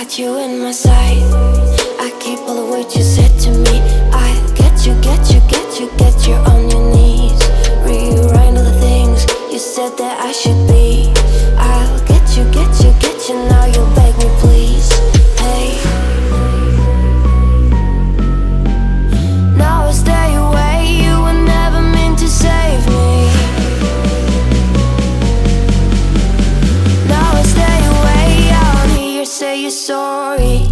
got you in my sight. I keep all the words you said to me. I get you, get you, get you, get you on your knees. Rewrite all the things you said that I should be. I'll get you, get you, get you. Now you'll beg me please. Hey, now I stay away. You were never meant to save me. Now I stay away. I don't hear you say you're sorry.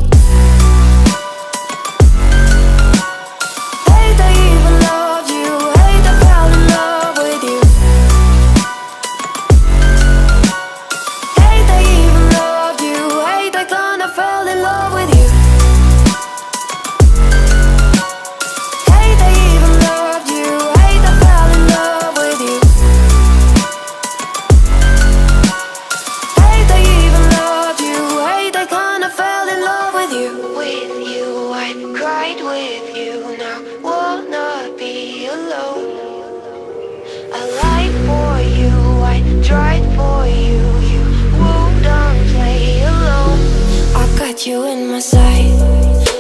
You in my sight.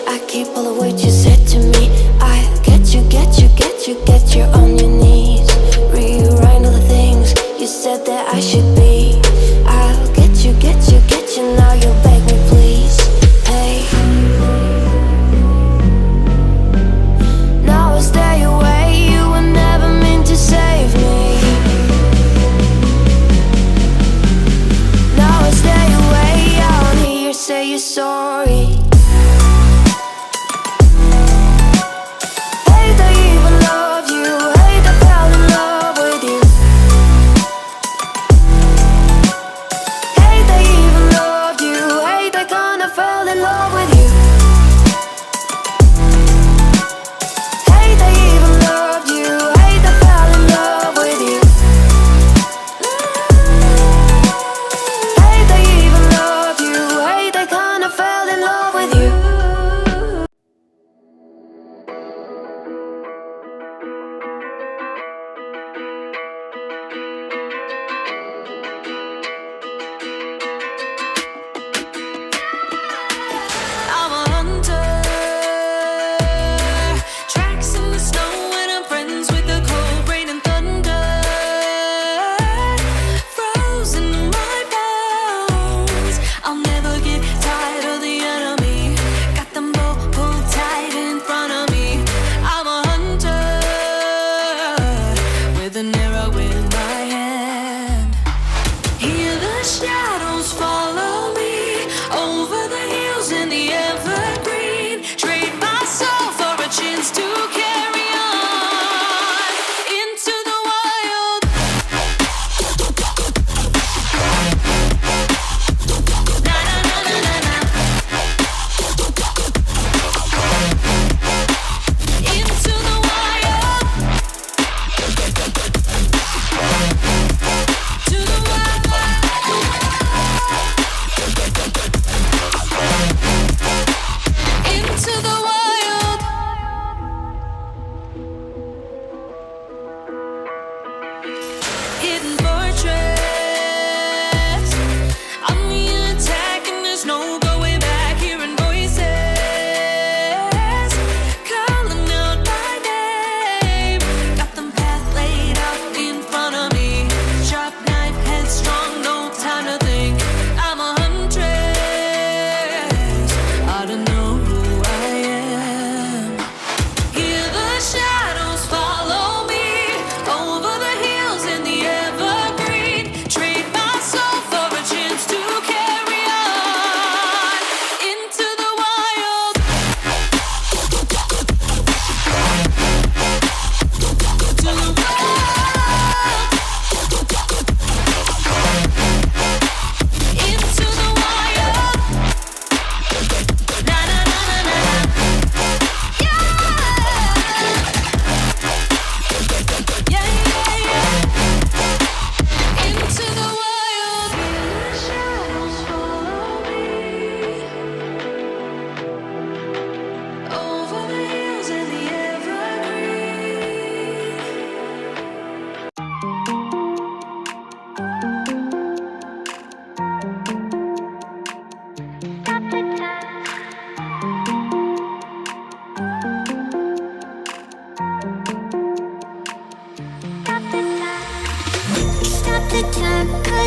I keep all the words you said to me. I get you, get you, get you, get you on your knees. Rewrite all the things you said that I should be. I'll get you, get you, get you. Now you'll beg me please. Hey, now I stay away. You were never meant to save me. Now I stay away. I don't hear you say you're sorry. Hate I even loved you. Hate I fell in love with you. Hate I even loved you. Hate I kinda fell in love with you. Hate I even loved you. Hate I fell in love with you. Hate I even loved you. Hate I kinda fell in love with you.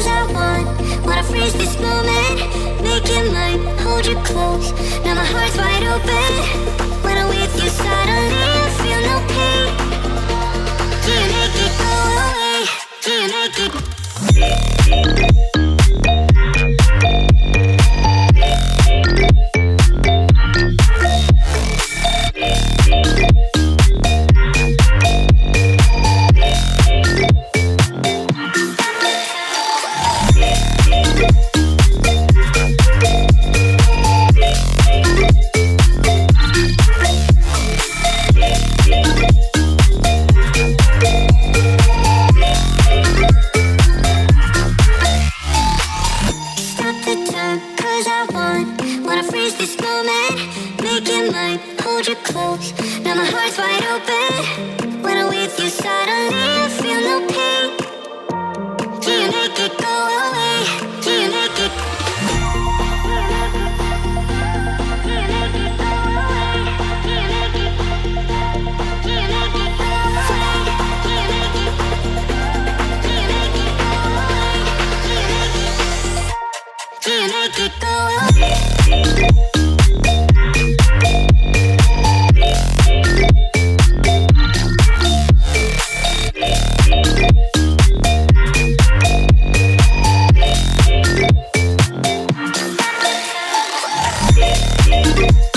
'cause I wanna freeze this moment, make it mine, hold you close. Now my heart's wide open. When I'm with you, suddenly I feel no pain. Do you make it go away? Do you make it? Wanna freeze this moment, make it mine, hold you close. Now my heart's wide open. When I'm with you, suddenly I feel no pain. Do you make it go away? Do you make it? Do you make it go away? Do you make it? Do you make it go away? Do you make it? Do you make it go away? Do you make it go away? Thank you.